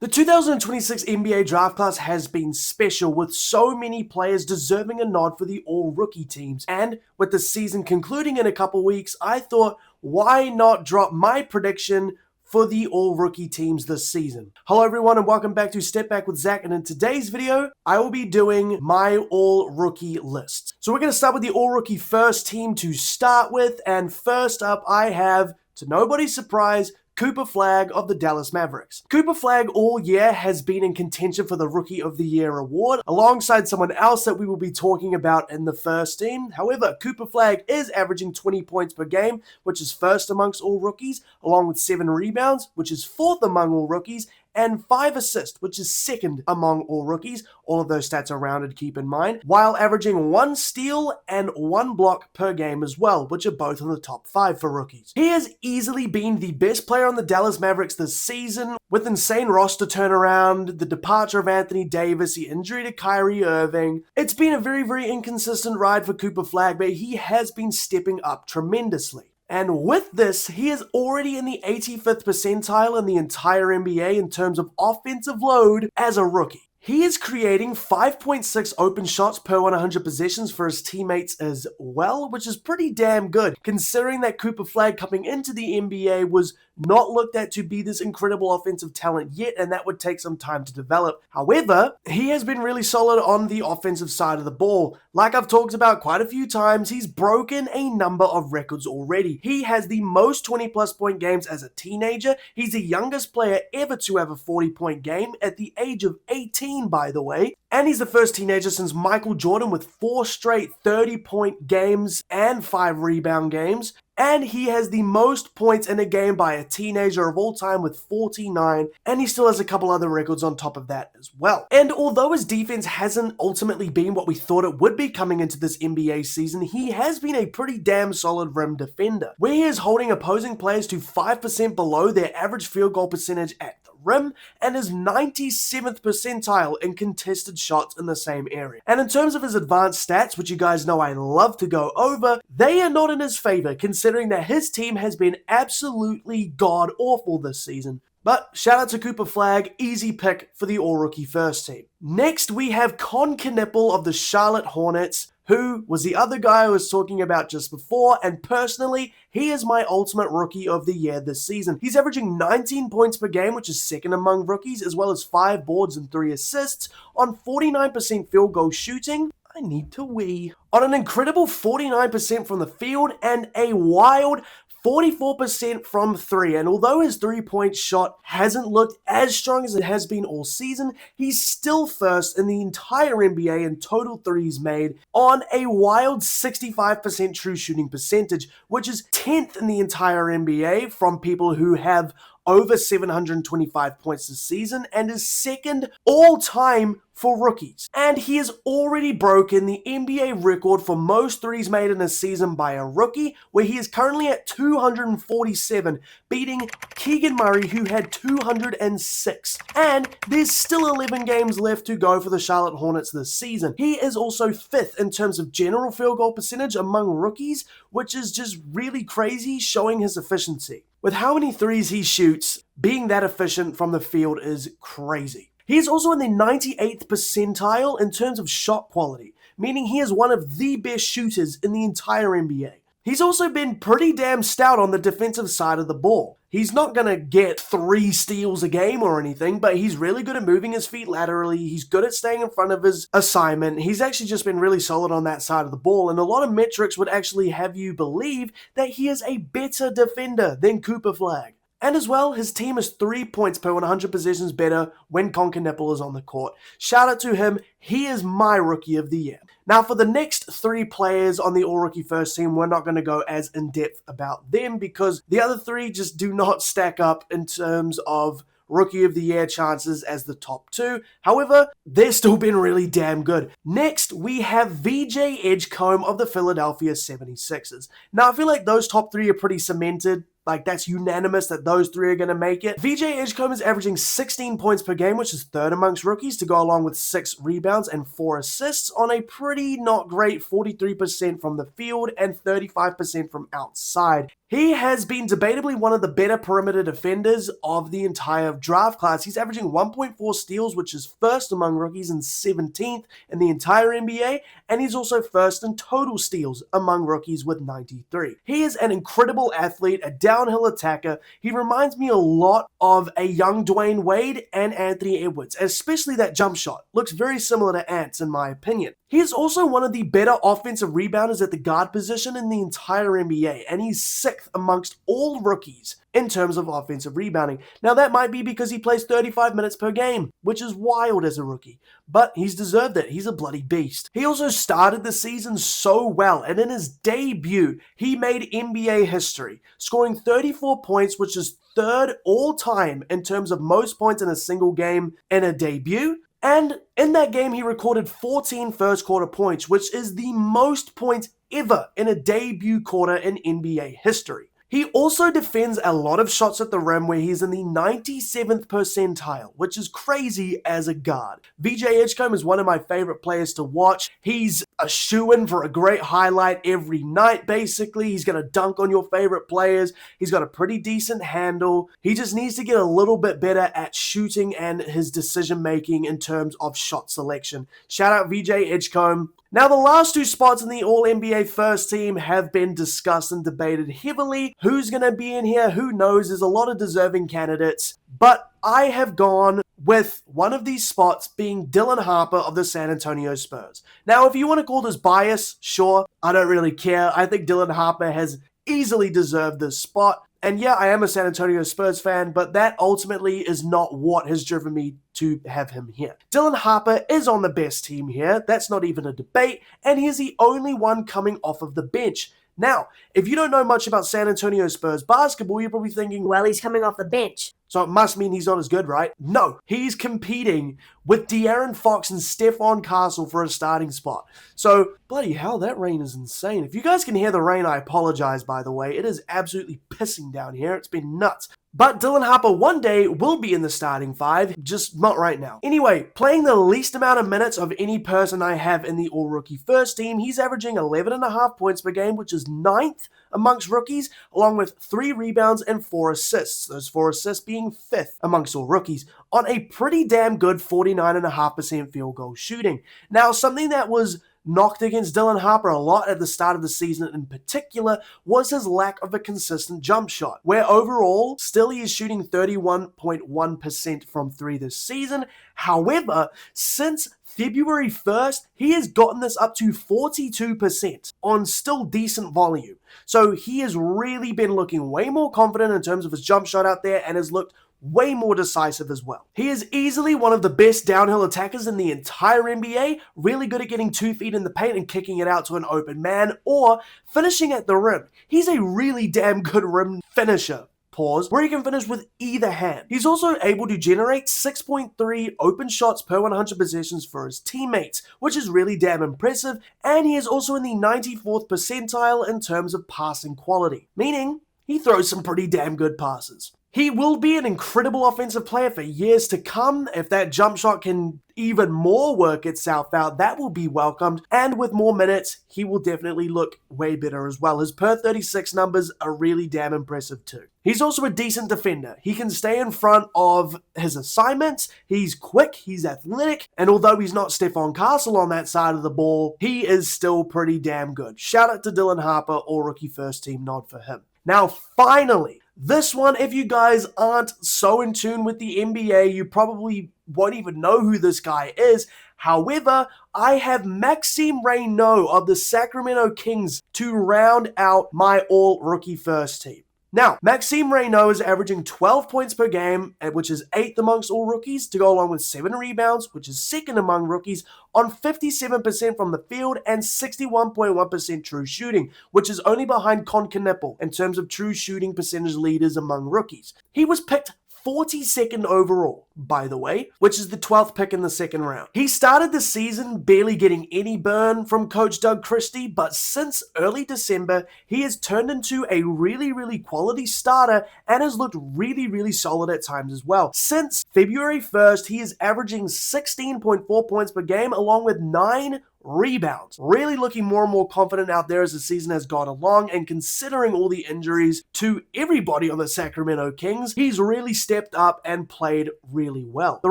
The 2026 NBA draft class has been special, with so many players deserving a nod for the all-rookie teams. And with the season concluding in a couple weeks, I thought, why not drop my prediction for the all-rookie teams this season? Hello everyone and welcome back to Step Back with Zach, and in today's video, I will be doing my all-rookie list. So we're going to start with the all-rookie first team to start with, and first up I have, to nobody's surprise, Cooper Flagg of the Dallas Mavericks. Cooper Flagg all year has been in contention for the Rookie of the Year award, alongside someone else that we will be talking about in the first team. However, Cooper Flagg is averaging 20 points per game, which is first amongst all rookies, along with 7 rebounds, which is fourth among all rookies, and 5 assists, which is second among all rookies. All of those stats are rounded, keep in mind, while averaging 1 steal and 1 block per game as well, which are both in the top 5 for rookies. He has easily been the best player on the Dallas Mavericks this season, with insane roster turnaround, the departure of Anthony Davis, the injury to Kyrie Irving. It's been a very inconsistent ride for Cooper Flagg, but he has been stepping up tremendously. And with this, he is already in the 85th percentile in the entire NBA in terms of offensive load as a rookie. He is creating 5.6 open shots per 100 possessions for his teammates as well, which is pretty damn good, considering that Cooper Flagg coming into the NBA was not looked at to be this incredible offensive talent yet, and that would take some time to develop. However, he has been really solid on the offensive side of the ball. Like I've talked about quite a few times, he's broken a number of records already. He has the most 20-plus point games as a teenager. He's the youngest player ever to have a 40-point game at the age of 18, by the way. And he's the first teenager since Michael Jordan with 4 straight 30-point games and 5 rebound games. And he has the most points in a game by a teenager of all time with 49, and he still has a couple other records on top of that as well. And although his defense hasn't ultimately been what we thought it would be coming into this NBA season, he has been a pretty damn solid rim defender, where he is holding opposing players to 5% below their average field goal percentage at the rim, and is 97th percentile in contested shots in the same area. And in terms of his advanced stats, which you guys know I love to go over, they are not in his favor, considering that his team has been absolutely god-awful this season. But shout out to Cooper Flagg, easy pick for the all-rookie first team. Next, we have Con Knippel of the Charlotte Hornets, who was the other guy I was talking about just before, and personally, he is my ultimate rookie of the year this season. He's averaging 19 points per game, which is second among rookies, as well as 5 boards and 3 assists on 49% field goal shooting. I need to wee. On an incredible 49% from the field and a wild 44% from 3, and although his 3-point shot hasn't looked as strong as it has been all season, he's still first in the entire NBA in total threes made on a wild 65% true shooting percentage, which is 10th in the entire NBA from people who have over 725 points this season, and is second all-time for rookies. And he has already broken the NBA record for most threes made in a season by a rookie, where he is currently at 247, beating Keegan Murray, who had 206. And there's still 11 games left to go for the Charlotte Hornets this season. He is also 5th in terms of general field goal percentage among rookies, which is just really crazy, showing his efficiency. With how many threes he shoots, being that efficient from the field is crazy. He is also in the 98th percentile in terms of shot quality, meaning he is one of the best shooters in the entire NBA. He's also been pretty damn stout on the defensive side of the ball. He's not going to get 3 steals a game or anything, but he's really good at moving his feet laterally. He's good at staying in front of his assignment. He's actually just been really solid on that side of the ball, and a lot of metrics would actually have you believe that he is a better defender than Cooper Flagg. And as well, his team is 3 points per 100 possessions better when Con Knippel is on the court. Shout out to him, he is my rookie of the year. Now for the next 3 players on the all-rookie first team, we're not going to go as in-depth about them because the other 3 just do not stack up in terms of Rookie of the Year chances as the top 2. However, they've still been really damn good. Next, we have VJ Edgecombe of the Philadelphia 76ers. Now, I feel like those top 3 are pretty cemented. Like, that's unanimous that those 3 are going to make it. VJ Edgecombe is averaging 16 points per game, which is 3rd amongst rookies, to go along with 6 rebounds and 4 assists on a pretty not great 43% from the field and 35% from outside. He has been debatably one of the better perimeter defenders of the entire draft class. He's averaging 1.4 steals, which is first among rookies and 17th in the entire NBA, and he's also first in total steals among rookies with 93. He is an incredible athlete, a downhill attacker. He reminds me a lot of a young Dwayne Wade and Anthony Edwards, especially that jump shot. Looks very similar to Ants in my opinion. He is also one of the better offensive rebounders at the guard position in the entire NBA, and he's 6th amongst all rookies in terms of offensive rebounding. Now that might be because he plays 35 minutes per game, which is wild as a rookie, but he's deserved it. He's a bloody beast. He also started the season so well, and in his debut, he made NBA history, scoring 34 points, which is 3rd all time in terms of most points in a single game in a debut. And in that game, he recorded 14 first quarter points, which is the most points ever in a debut quarter in NBA history. He also defends a lot of shots at the rim where he's in the 97th percentile, which is crazy as a guard. VJ Edgecombe is one of my favorite players to watch. He's a shoo-in for a great highlight every night, basically. He's going to dunk on your favorite players. He's got a pretty decent handle. He just needs to get a little bit better at shooting and his decision-making in terms of shot selection. Shout out VJ Edgecombe. Now, the last 2 spots in the All-NBA first team have been discussed and debated heavily. Who's going to be in here? Who knows? There's a lot of deserving candidates. But I have gone with one of these spots being Dylan Harper of the San Antonio Spurs. Now, if you want to call this bias, sure. I don't really care. I think Dylan Harper has easily deserved this spot. And yeah, I am a San Antonio Spurs fan, but that ultimately is not what has driven me to have him here. Dylan Harper is on the best team here. That's not even a debate. And he is the only one coming off of the bench. Now, if you don't know much about San Antonio Spurs basketball, you're probably thinking, well, he's coming off the bench, so it must mean he's not as good, right? No, he's competing with De'Aaron Fox and Stephon Castle for a starting spot. So, bloody hell, that rain is insane. If you guys can hear the rain, I apologize, by the way. It is absolutely pissing down here. It's been nuts. But Dylan Harper one day will be in the starting 5, just not right now. Anyway, playing the least amount of minutes of any person I have in the All-Rookie first team, he's averaging 11.5 points per game, which is 9th amongst rookies, along with 3 rebounds and 4 assists. Those 4 assists being 5th amongst all rookies, on a pretty damn good 49.5% field goal shooting. Now, something that was knocked against Dylan Harper a lot at the start of the season in particular was his lack of a consistent jump shot, where overall, still he is shooting 31.1% from 3 this season. However, since February 1st, he has gotten this up to 42% on still decent volume. So he has really been looking way more confident in terms of his jump shot out there and has looked way more decisive as well. He is easily one of the best downhill attackers in the entire NBA, really good at getting 2 feet in the paint and kicking it out to an open man or finishing at the rim. He's a really damn good rim finisher. Pause, where he can finish with either hand. He's also able to generate 6.3 open shots per 100 possessions for his teammates, which is really damn impressive, and he is also in the 94th percentile in terms of passing quality, meaning he throws some pretty damn good passes. He will be an incredible offensive player for years to come. If that jump shot can even more work itself out, that will be welcomed. And with more minutes, he will definitely look way better as well. His per 36 numbers are really damn impressive too. He's also a decent defender. He can stay in front of his assignments. He's quick, he's athletic, and although he's not Stephon Castle on that side of the ball, he is still pretty damn good. Shout out to Dylan Harper, All-Rookie first team nod for him. Now, finally, this one, if you guys aren't so in tune with the NBA, you probably won't even know who this guy is. However, I have Maxime Reynaud of the Sacramento Kings to round out my all-rookie first team. Now, Maxime Reynaud is averaging 12 points per game, which is 8th amongst all rookies, to go along with 7 rebounds, which is 2nd among rookies, on 57% from the field and 61.1% true shooting, which is only behind Con Knippel in terms of true shooting percentage leaders among rookies. He was picked 42nd overall, by the way, which is the 12th pick in the second round. He started the season barely getting any burn from Coach Doug Christie, but since early December, he has turned into a really quality starter and has looked really solid at times as well. Since February 1st, he is averaging 16.4 points per game along with 9 rebounds. Really looking more and more confident out there as the season has gone along, and considering all the injuries to everybody on the Sacramento Kings, he's really stepped up and played really well. The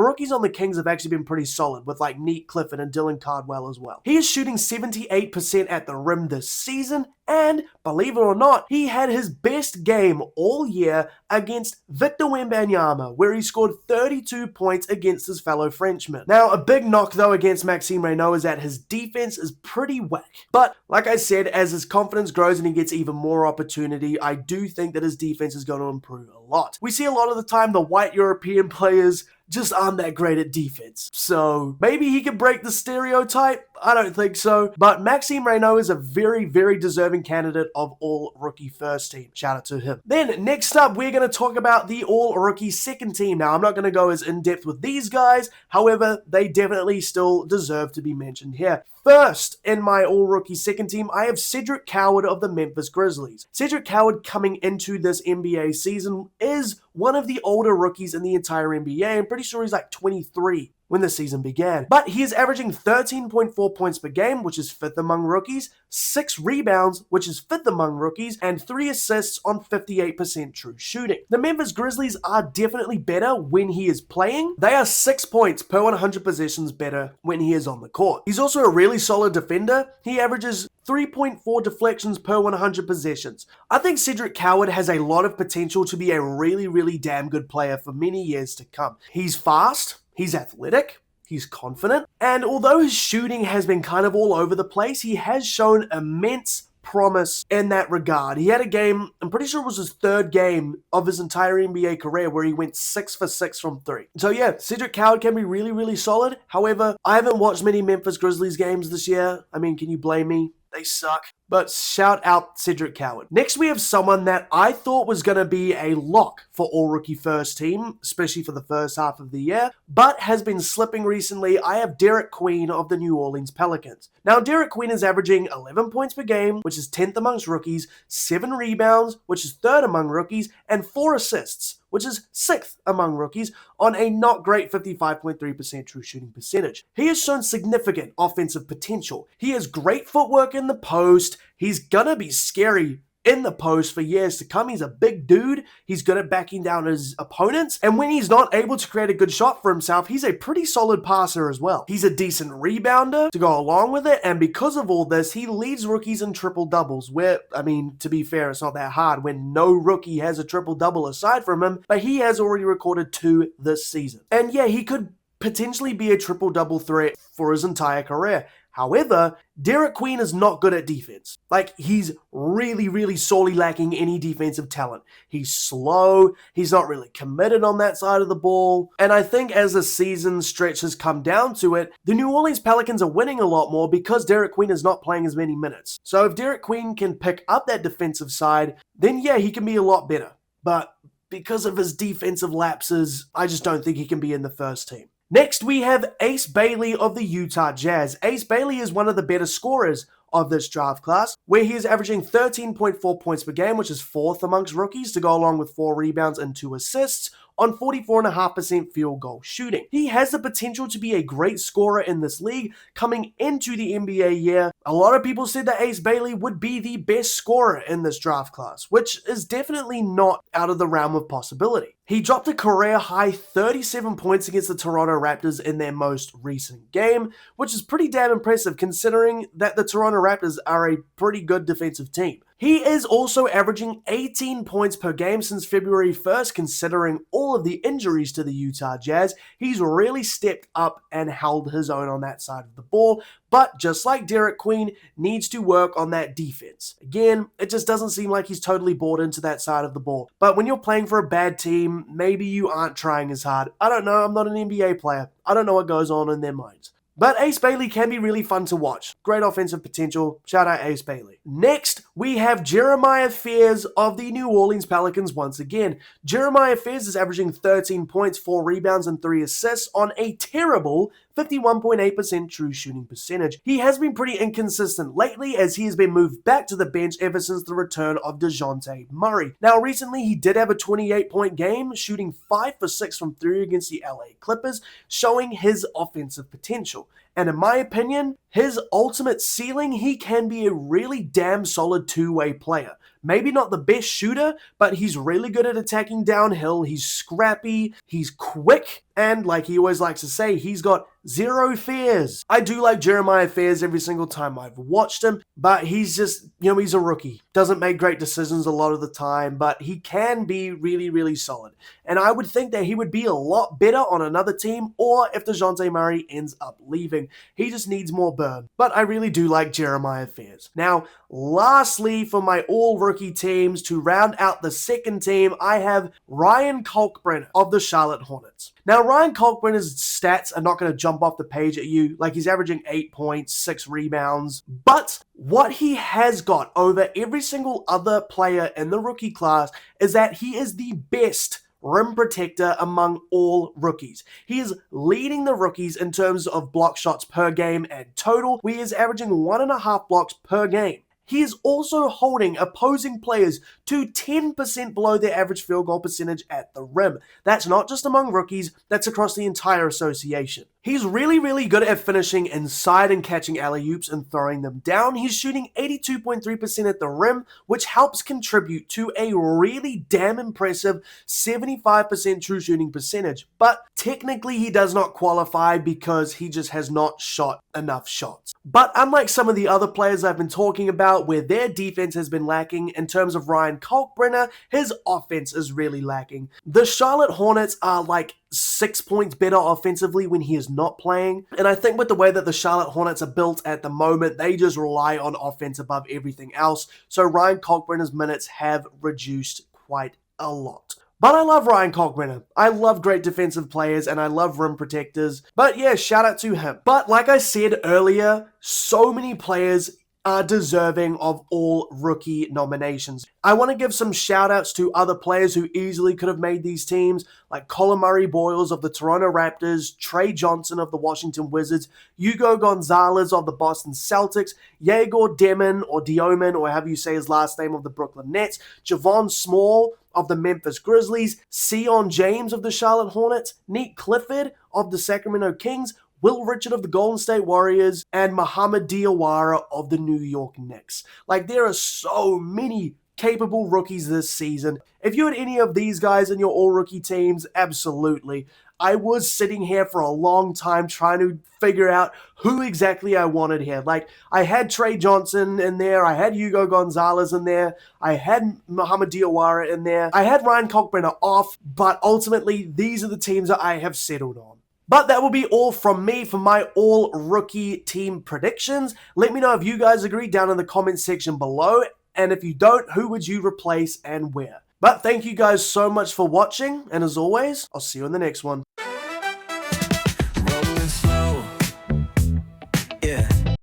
rookies on the Kings have actually been pretty solid, with like Neat Clifford and Dylan Cardwell as well. He is shooting 78% at the rim this season, and believe it or not, he had his best game all year against Victor Wembanyama, where he scored 32 points against his fellow Frenchman. Now, a big knock though against Maxime Reynaud is that his defense is pretty whack. But like I said, as his confidence grows and he gets even more opportunity, I do think that his defense is going to improve a lot. We see a lot of the time the white European players just aren't that great at defense. So maybe he can break the stereotype. I don't think so. But Maxime Reynaud is a very, very deserving candidate of all-rookie first team. Shout out to him. Then next up, we're going to talk about the all-rookie second team. Now, I'm not going to go as in-depth with these guys. However, they definitely still deserve to be mentioned here. First, in my all-rookie second team, I have Cedric Coward of the Memphis Grizzlies. Cedric Coward, coming into this NBA season, is one of the older rookies in the entire NBA. I'm pretty sure he's like 23 when the season began. But he is averaging 13.4 points per game, which is 5th among rookies, 6 rebounds, which is 5th among rookies, and 3 assists on 58% true shooting. The Memphis Grizzlies are definitely better when he is playing. They are 6 points per 100 possessions better when he is on the court. He's also a really solid defender. He averages 3.4 deflections per 100 possessions. I think Cedric Coward has a lot of potential to be a really, really damn good player for many years to come. He's fast. He's athletic, he's confident, and although his shooting has been kind of all over the place, he has shown immense promise in that regard. He had a game, I'm pretty sure it was his 3rd game of his entire NBA career, where he went 6 for 6 from 3. So yeah, Cedric Coward can be really, really solid. However, I haven't watched many Memphis Grizzlies games this year. I mean, can you blame me? They suck. But shout out Cedric Coward. Next, we have someone that I thought was going to be a lock for all-rookie first team, especially for the first half of the year, but has been slipping recently. I have Derek Queen of the New Orleans Pelicans. Now, Derek Queen is averaging 11 points per game, which is 10th amongst rookies, 7 rebounds, which is 3rd among rookies, and 4 assists, which is 6th among rookies, on a not great 55.3% true shooting percentage. He has shown significant offensive potential. He has great footwork in the post. He's gonna be scary in the post for years to come. He's a big dude. He's good at backing down his opponents. And when he's not able to create a good shot for himself, he's a pretty solid passer as well. He's a decent rebounder to go along with it. And because of all this, he leads rookies in triple doubles, where, I mean, to be fair, it's not that hard when no rookie has a triple double aside from him, but he has already recorded 2 this season. And yeah, he could potentially be a triple double threat for his entire career. However, Derek Queen is not good at defense. Like, he's really, really sorely lacking any defensive talent. He's slow, he's not really committed on that side of the ball, and I think as the season stretch has come down to it, the New Orleans Pelicans are winning a lot more because Derek Queen is not playing as many minutes. So if Derek Queen can pick up that defensive side, then yeah, he can be a lot better. But because of his defensive lapses, I just don't think he can be in the first team. Next, we have Ace Bailey of the Utah Jazz. Ace Bailey is one of the better scorers of this draft class, where he is averaging 13.4 points per game, which is 4th amongst rookies, to go along with 4 rebounds and 2 assists on 44.5% field goal shooting. He has the potential to be a great scorer in this league coming into the NBA year. A lot of people said that Ace Bailey would be the best scorer in this draft class, which is definitely not out of the realm of possibility. He dropped a career-high 37 points against the Toronto Raptors in their most recent game, which is pretty damn impressive considering that the Toronto Raptors are a pretty good defensive team. He is also averaging 18 points per game since February 1st, considering all of the injuries to the Utah Jazz. He's really stepped up and held his own on that side of the ball, but just like Derek Queen, needs to work on that defense. Again, it just doesn't seem like he's totally bought into that side of the ball. But when you're playing for a bad team, maybe you aren't trying as hard. I don't know, I'm not an NBA player. I don't know what goes on in their minds. But Ace Bailey can be really fun to watch. Great offensive potential. Shout out Ace Bailey. Next, we have Jeremiah Fears of the New Orleans Pelicans once again. Jeremiah Fears is averaging 13 points, 4 rebounds, and 3 assists on a terrible 51.8% true shooting percentage. He has been pretty inconsistent lately as he has been moved back to the bench ever since the return of DeJounte Murray. Now, recently he did have a 28-point game, shooting 5 for 6 from 3 against the LA Clippers, showing his offensive potential. And in my opinion, his ultimate ceiling, he can be a really damn solid two-way player. Maybe not the best shooter, but he's really good at attacking downhill. He's scrappy, he's quick, and like he always likes to say, he's got zero fears. I do like Jeremiah Fears every single time I've watched him, but he's just, he's a rookie. Doesn't make great decisions a lot of the time, but he can be really, really solid. And I would think that he would be a lot better on another team, or if DeJounte Murray ends up leaving. He just needs more burn. But I really do like Jeremiah Fears. Now, lastly, for my all-rookie teams, to round out the second team, I have Ryan Kalkbrenner of the Charlotte Hornets. Now, Ryan Kalkbrenner's stats are not going to jump off the page at you, like he's averaging 8 points, 6 rebounds, but what he has got over every single other player in the rookie class is that he is the best rim protector among all rookies. He is leading the rookies in terms of block shots per game and total, where he is averaging 1.5 blocks per game. He is also holding opposing players to 10% below their average field goal percentage at the rim. That's not just among rookies, that's across the entire association. He's really, really good at finishing inside and catching alley-oops and throwing them down. He's shooting 82.3% at the rim, which helps contribute to a really damn impressive 75% true shooting percentage. But technically he does not qualify because he just has not shot enough shots. But unlike some of the other players I've been talking about where their defense has been lacking, in terms of Ryan Kalkbrenner, his offense is really lacking. The Charlotte Hornets are like 6 points better offensively when he is not playing. And I think with the way that the Charlotte Hornets are built at the moment, they just rely on offense above everything else. So Ryan Kalkbrenner's minutes have reduced quite a lot. But I love Ryan Kalkbrenner. I love great defensive players and I love rim protectors. But yeah, shout out to him. But like I said earlier, so many players are deserving of all rookie nominations. I want to give some shout outs to other players who easily could have made these teams, like Colin Murray-Boyles of the Toronto Raptors, Trey Johnson of the Washington Wizards, Hugo Gonzalez of the Boston Celtics, Yegor Deman or Dioman, or however you say his last name, of the Brooklyn Nets, Javon Small of the Memphis Grizzlies, Sion James of the Charlotte Hornets, Nick Clifford of the Sacramento Kings, Will Richard of the Golden State Warriors, and Mohamed Diawara of the New York Knicks. Like, there are so many capable rookies this season. If you had any of these guys in your all-rookie teams, absolutely. I was sitting here for a long time trying to figure out who exactly I wanted here. Like, I had Trey Johnson in there, I had Hugo Gonzalez in there, I had Mohamed Diawara in there, I had Ryan Kalkbrenner off, but ultimately, these are the teams that I have settled on. But that will be all from me for my all-rookie team predictions. Let me know if you guys agree down in the comments section below. And if you don't, who would you replace and where? But thank you guys so much for watching. And as always, I'll see you in the next one.